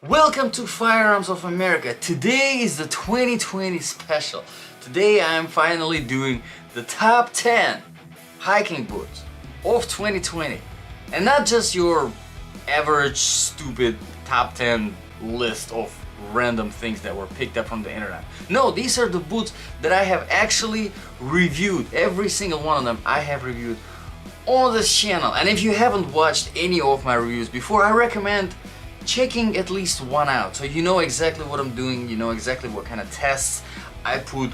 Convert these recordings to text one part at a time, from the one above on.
Welcome to Firearms of America. Today is the 2020 special. Today I'm finally doing the top 10 hiking boots of 2020. And not just your average stupid top 10 list of random things that were picked up from the internet. No, these are the boots that I have actually reviewed. Every single one of them I have reviewed on this channel. And if you haven't watched any of my reviews before, I recommend checking at least one out, so you know exactly what I'm doing, you know exactly what kind of tests I put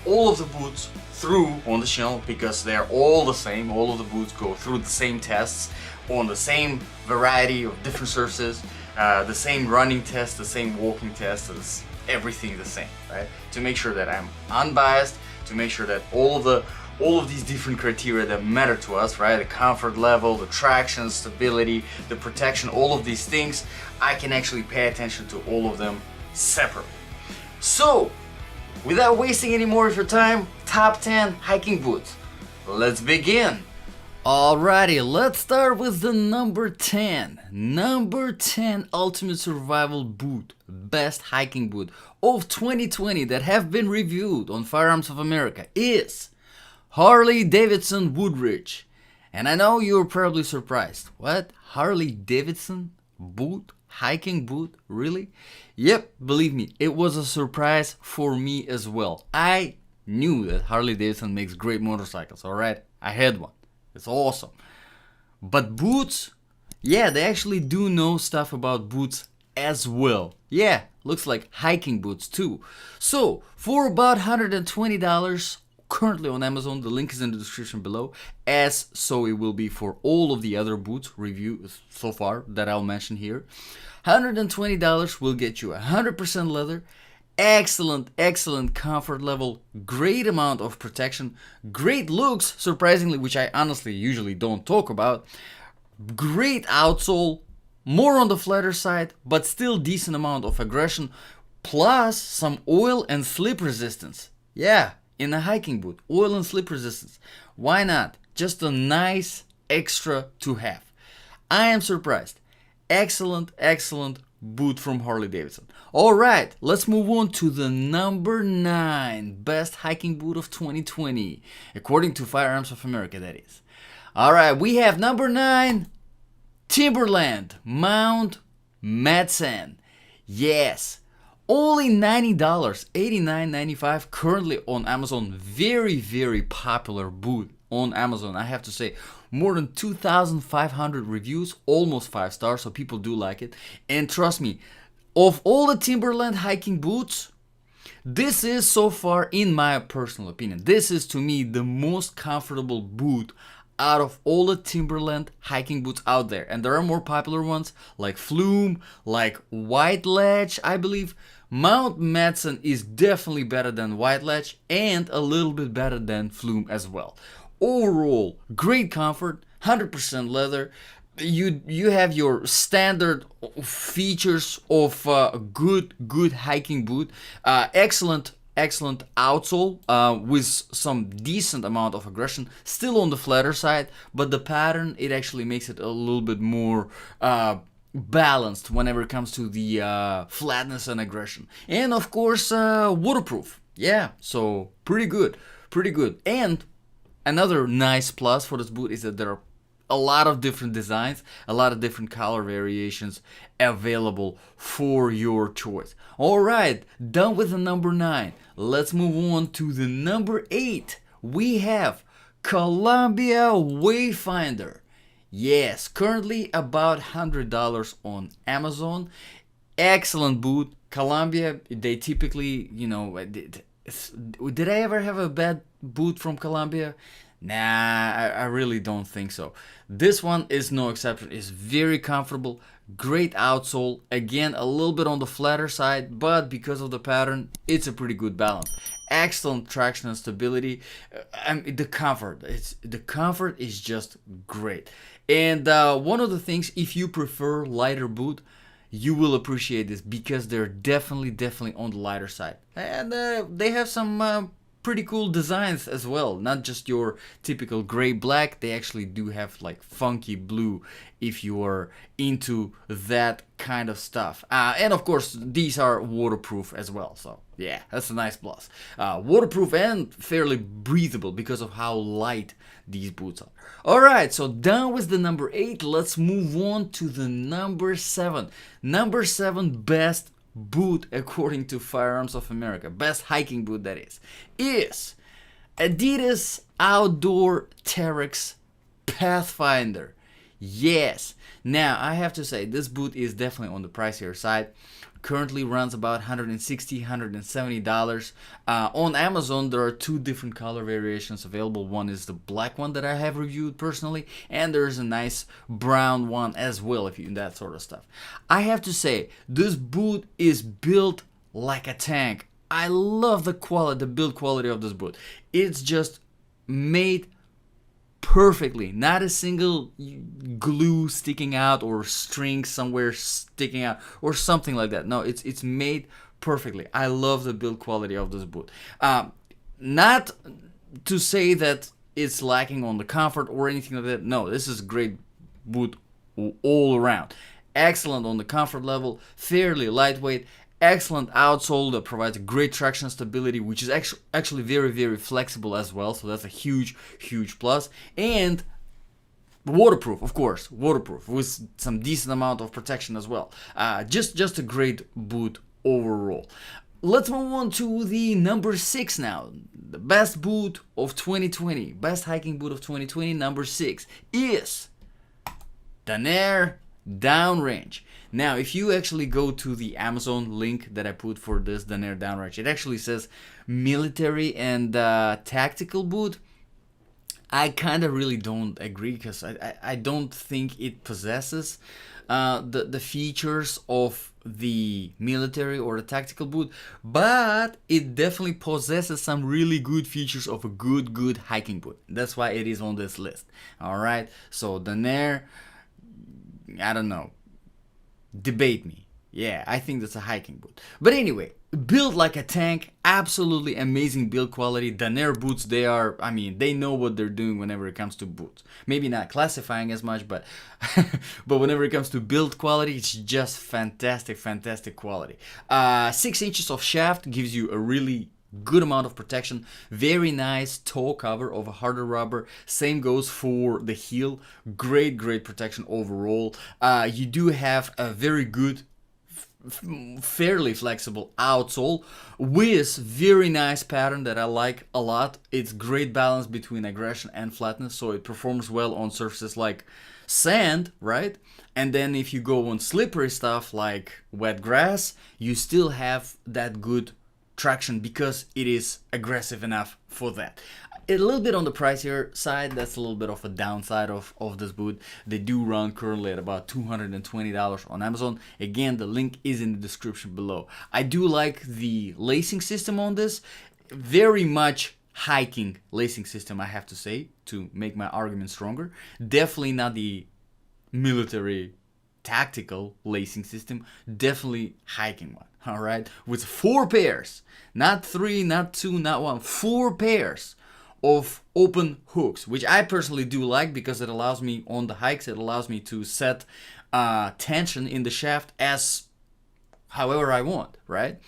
all of the boots through on the channel, because they're all the same. All of the boots go through the same tests on the same variety of different surfaces, the same running test, the same walking test, everything the same, right? To make sure that I'm unbiased, to make sure that all of these different criteria that matter to us, right? The comfort level, the traction, stability, the protection, all of these things, I can actually pay attention to all of them separately. So, without wasting any more of your time, top 10 hiking boots. Let's begin. Alrighty, let's start with the number 10. Number 10 ultimate survival boot, best hiking boot of 2020 that have been reviewed on Firearms of America is Harley Davidson Woodridge. And I know you're probably surprised. What? Harley Davidson boot? Hiking boot? Really? Yep, believe me, it was a surprise for me as well. I knew that Harley Davidson makes great motorcycles, alright? I had one. It's awesome. But boots? Yeah, they actually do know stuff about boots as well. Yeah, looks like hiking boots too. So, for about $120, currently on Amazon, the link is in the description below, as so it will be for all of the other boots reviews so far that I'll mention here. $120 will get you 100% leather, excellent comfort level, great amount of protection, great looks, surprisingly, which I honestly usually don't talk about, great outsole, more on the flatter side, but still decent amount of aggression, plus some oil and slip resistance. Yeah, in a hiking boot, oil and slip resistance. Why not? Just a nice extra to have. I am surprised. Excellent boot from Harley Davidson. Alright, let's move on to the number 9 best hiking boot of 2020. According to Firearms of America, that is. Alright, we have number 9, Timberland Mount Madison. Yes. Only $90, $89.95 currently on Amazon. Very popular boot on Amazon, I have to say. More than 2,500 reviews, almost 5 stars, so people do like it. And trust me, of all the Timberland hiking boots, this is so far, in my personal opinion, this is to me the most comfortable boot out of all the Timberland hiking boots out there. And there are more popular ones like Flume, like White Ledge, I believe. Mount Madison is definitely better than White Ledge and a little bit better than Flume as well. Overall, great comfort, 100% leather. You have your standard features of a good hiking boot. Excellent outsole with some decent amount of aggression, still on the flatter side, but the pattern, it actually makes it a little bit more balanced whenever it comes to the flatness and aggression. And of course, waterproof. Yeah, so pretty good. And another nice plus for this boot is that there are a lot of different designs, a lot of different color variations available for your choice. Alright, done with the number 9. Let's move on to the number 8. We have Columbia Wayfinder. Yes, currently about $100 on Amazon. Excellent boot. Columbia, they typically, you know, did I ever have a bad boot from Columbia? Nah, I really don't think so. This one is no exception. It's very comfortable, great outsole. Again, a little bit on the flatter side, but because of the pattern, it's a pretty good balance. Excellent traction and stability. The comfort is just great. And one of the things, if you prefer lighter boot, you will appreciate this because they're definitely on the lighter side. And they have some pretty cool designs as well, not just your typical gray black. They actually do have like funky blue if you are into that kind of stuff, and of course these are waterproof as well, so yeah, that's a nice plus. Waterproof and fairly breathable because of how light these boots are. Alright, so done with the number 8, let's move on to the number 7. Number 7 best boot according to Firearms of America, best hiking boot that is Adidas Outdoor Terrex Pathfinder. Yes, now I have to say this boot is definitely on the pricier side. Currently runs about $160, $170. On Amazon there are 2 different color variations available. One is the black one that I have reviewed personally, and there's a nice brown one as well if you into that sort of stuff. I have to say this boot is built like a tank. I love the quality, the build quality of this boot. It's just made perfectly, not a single glue sticking out or string somewhere sticking out or something like that. No, it's made perfectly. I love the build quality of this boot. Not to say that it's lacking on the comfort or anything like that. No, this is a great boot all around. Excellent on the comfort level, fairly lightweight, excellent outsole that provides great traction stability, which is actually very, very flexible as well, so that's a huge plus. And waterproof, of course, waterproof with some decent amount of protection as well. Just a great boot overall. Let's move on to the number 6 now. The best boot of 2020, best hiking boot of 2020, number 6 is Daener Downrange. Now, if you actually go to the Amazon link that I put for this Daener Downrange, it actually says military and tactical boot. I kind of really don't agree because I don't think it possesses the features of the military or the tactical boot, but it definitely possesses some really good features of a good hiking boot. That's why it is on this list. All right, so Daener, I don't know. Debate me. Yeah, I think that's a hiking boot. But anyway, built like a tank, absolutely amazing build quality. Daener boots, they know what they're doing whenever it comes to boots. Maybe not classifying as much, but but whenever it comes to build quality, it's just fantastic quality. 6 inches of shaft gives you a really good amount of protection. Very nice toe cover of a harder rubber. Same goes for the heel. Great protection overall. You do have a very good, fairly flexible outsole with very nice pattern that I like a lot. It's great balance between aggression and flatness, so it performs well on surfaces like sand, right? And then if you go on slippery stuff like wet grass, you still have that good traction because it is aggressive enough for that. A little bit on the pricier side, that's a little bit of a downside of this boot. They do run currently at about $220 on Amazon. Again, the link is in the description below. I do like the lacing system on this. Very much hiking lacing system, I have to say, to make my argument stronger. Definitely not the military tactical lacing system, definitely hiking one. All right, with 4 pairs, not 3, not 2, not 1, 4 pairs of open hooks, which I personally do like because it allows me on the hikes, it allows me to set tension in the shaft as however I want, right?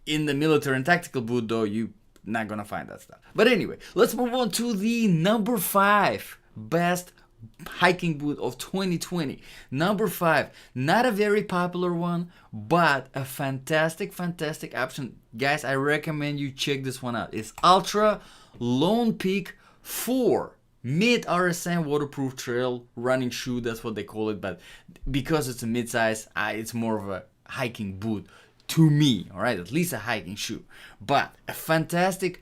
In the military and tactical boot though, you're not gonna find that stuff. But anyway, let's move on to the number 5 best hiking boot of 2020. Number 5, not a very popular one, but a fantastic option. Guys, I recommend you check this one out. It's Ultra Lone Peak 4 mid RSM waterproof trail running shoe. That's what they call it, but because it's a mid-size, it's more of a hiking boot to me. All right, at least a hiking shoe, but a fantastic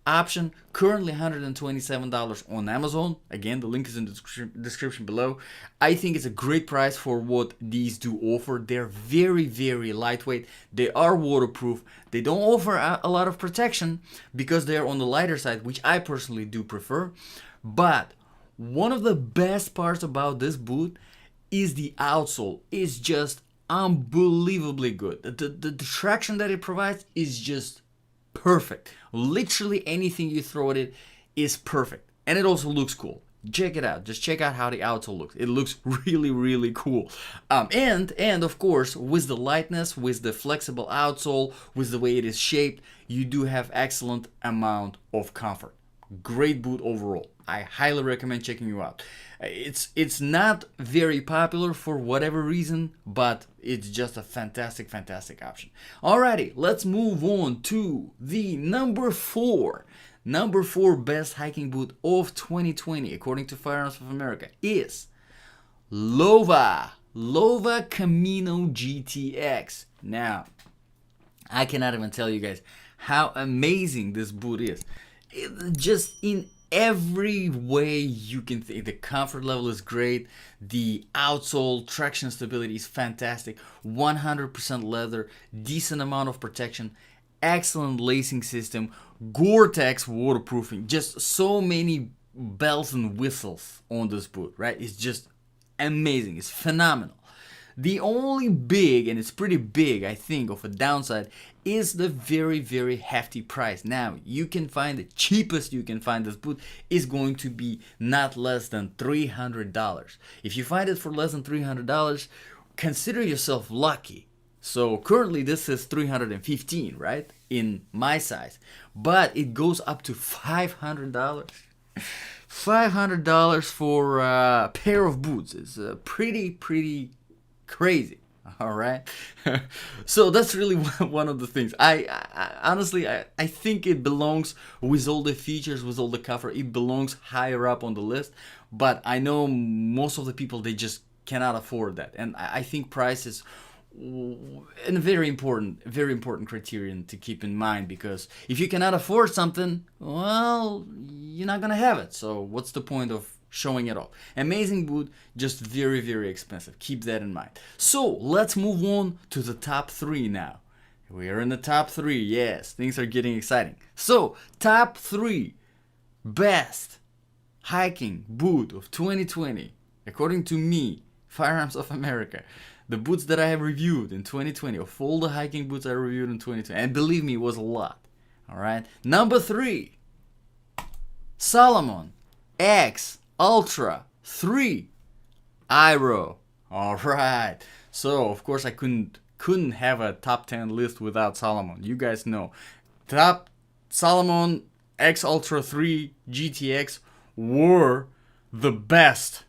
option. Currently $127 on Amazon. Again, the link is in the description below. I think it's a great price for what these do offer. They're very lightweight. They are waterproof. They don't offer a lot of protection because they're on the lighter side, which I personally do prefer. But one of the best parts about this boot is the outsole. It's just unbelievably good. The traction that it provides is just perfect. Literally anything you throw at it is perfect. And it also looks cool. Check it out. Just check out how the outsole looks. It looks really, really cool. And of course, with the lightness, with the flexible outsole, with the way it is shaped, you do have excellent amount of comfort. Great boot overall. I highly recommend checking you out. It's not very popular for whatever reason, but it's just a fantastic option. Alrighty, let's move on to the number 4. Number 4 best hiking boot of 2020, according to Firearms of America, is Lova Camino GTX. Now, I cannot even tell you guys how amazing this boot is. Just in every way you can think. The comfort level is great. The outsole traction stability is fantastic. 100% leather, decent amount of protection, excellent lacing system, Gore-Tex waterproofing. Just so many bells and whistles on this boot, right? It's just amazing. It's phenomenal. The only big, and it's pretty big, I think, of a downside is the very hefty price. Now, you can find the cheapest you can find this boot is going to be not less than $300. If you find it for less than $300, consider yourself lucky. So currently this is $315, right? In my size. But it goes up to $500. $500 for a pair of boots is pretty crazy. All right. So that's really one of the things. I honestly think it belongs with all the features, with all the comfort. It belongs higher up on the list. But I know most of the people, they just cannot afford that. And I think price is a very important criterion to keep in mind, because if you cannot afford something, well, you're not gonna have it. So what's the point of showing it off? Amazing boot, just very expensive. Keep that in mind. So let's move on to the top 3 now. We are in the top 3. Yes, things are getting exciting. So top 3 best hiking boot of 2020, according to me, Firearms of America. The boots that I have reviewed in 2020, of all the hiking boots I reviewed in 2020, and believe me, it was a lot. All right. Number 3, Salomon X Ultra 3 Aero. All right. So of course I couldn't have a top 10 list without Salomon. You guys know, top Salomon X Ultra 3 GTX were the best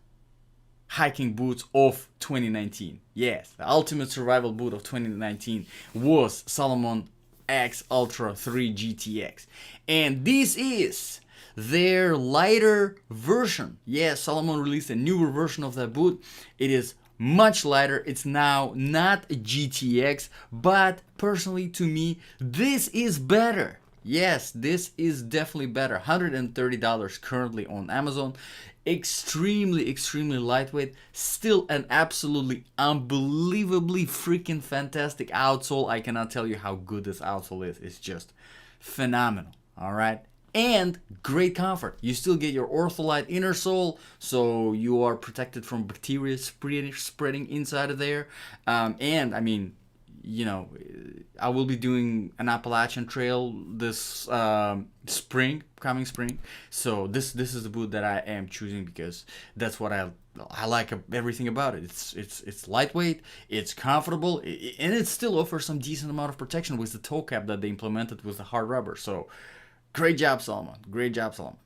hiking boots of 2019. Yes, the ultimate survival boot of 2019 was Salomon X Ultra 3 GTX. And this is their lighter version. Yes, Salomon released a newer version of that boot. It is much lighter. It's now not a GTX, but personally to me, this is better. Yes, this is definitely better. $130 currently on Amazon. Extremely lightweight. Still an absolutely unbelievably freaking fantastic outsole. I cannot tell you how good this outsole is. It's just phenomenal. All right. And great comfort. You still get your ortholite inner sole, so you are protected from bacteria spreading inside of there. And I mean, you know, I will be doing an Appalachian Trail this coming spring. So this is the boot that I am choosing, because that's what I like everything about it. It's lightweight, it's comfortable, and it still offers some decent amount of protection with the toe cap that they implemented with the hard rubber. So great job, Salomon. Great job, Salomon.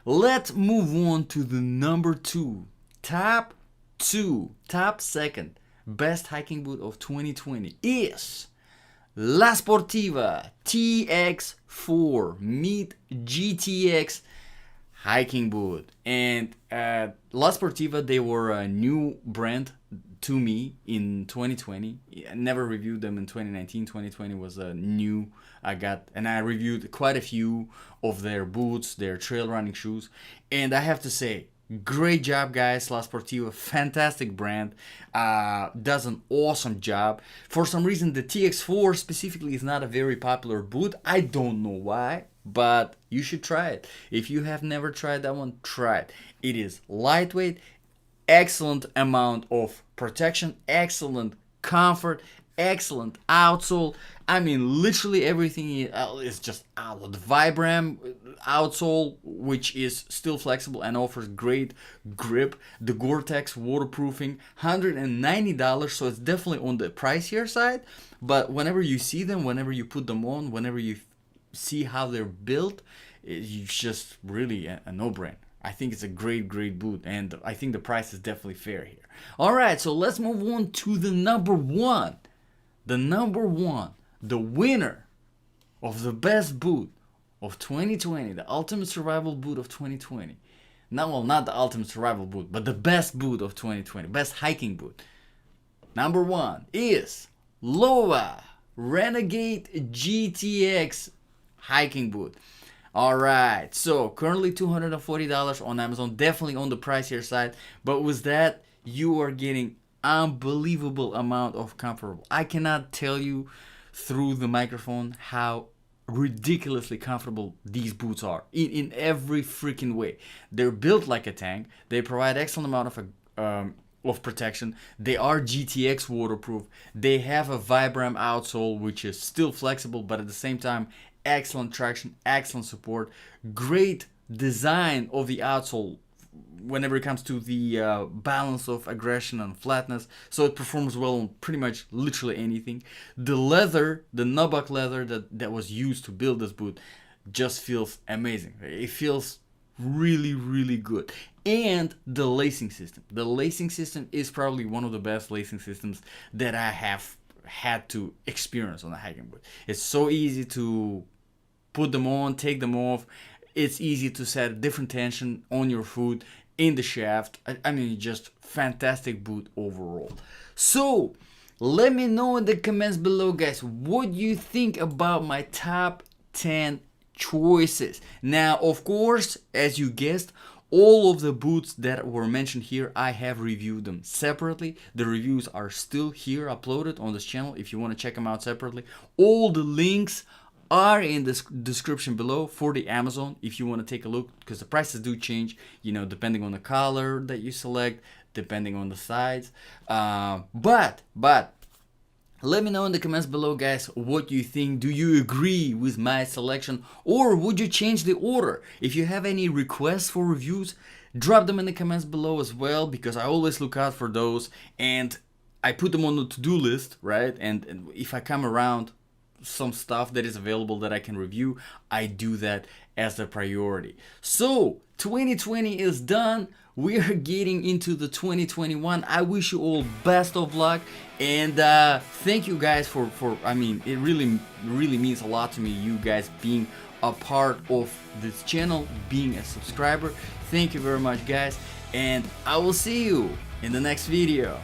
Let's move on to the number 2. Top second best hiking boot of 2020 is La Sportiva TX4 meet GTX hiking boot. And La Sportiva, they were a new brand to me in 2020. I never reviewed them in 2019. 2020 was a new. I reviewed quite a few of their boots, their trail running shoes, and I have to say, great job, guys. La Sportiva, fantastic brand, does an awesome job. For some reason, the TX4 specifically is not a very popular boot. I don't know why, but you should try it. If you have never tried that one, try it. It is lightweight, excellent amount of protection, excellent comfort, excellent outsole. I mean, literally everything is just out. The Vibram outsole, which is still flexible and offers great grip. The Gore-Tex waterproofing, $190, so it's definitely on the pricier side. But whenever you see them, whenever you put them on, whenever you see how they're built, it's just really a no-brainer. I think it's a great boot, and I think the price is definitely fair here. Alright, so let's move on to the number one. The winner of the best boot of 2020, the Ultimate Survival Boot of 2020. Not the Ultimate Survival Boot, but the best boot of 2020, best hiking boot. Number one is Lova Renegade GTX hiking boot. Alright, so currently $240 on Amazon, definitely on the pricier side, but with that, you are getting unbelievable amount of comfortable. I cannot tell you through the microphone how ridiculously comfortable these boots are in every freaking way. They're built like a tank. They provide excellent amount of protection. They are GTX waterproof. They have a Vibram outsole, which is still flexible, but at the same time excellent traction, excellent support, great design of the outsole whenever it comes to the balance of aggression and flatness, so it performs well on pretty much literally anything. The leather, the nubuck leather that was used to build this boot just feels amazing. It feels really good. And the lacing system is probably one of the best lacing systems that I have had to experience on a hiking boot. It's so easy to put them on, take them off. It's easy to set different tension on your foot, in the shaft. I mean, just fantastic boot overall. So let me know in the comments below, guys, what you think about my top 10 choices. Now, of course, as you guessed, all of the boots that were mentioned here, I have reviewed them separately. The reviews are still here uploaded on this channel if you want to check them out separately. All the links are in the description below for the Amazon if you want to take a look, because the prices do change, you know, depending on the color that you select, depending on the size. But let me know in the comments below, guys, what you think. Do you agree with my selection, or would you change the order? If you have any requests for reviews, drop them in the comments below as well, because I always look out for those and I put them on the to-do list, right? And if I come around some stuff that is available that I can review, I do that as a priority. So 2020 is done. We are getting into the 2021. I wish you all best of luck, and thank you guys for I mean, it really means a lot to me, you guys being a part of this channel, being a subscriber. Thank you very much, guys, and I will see you in the next video.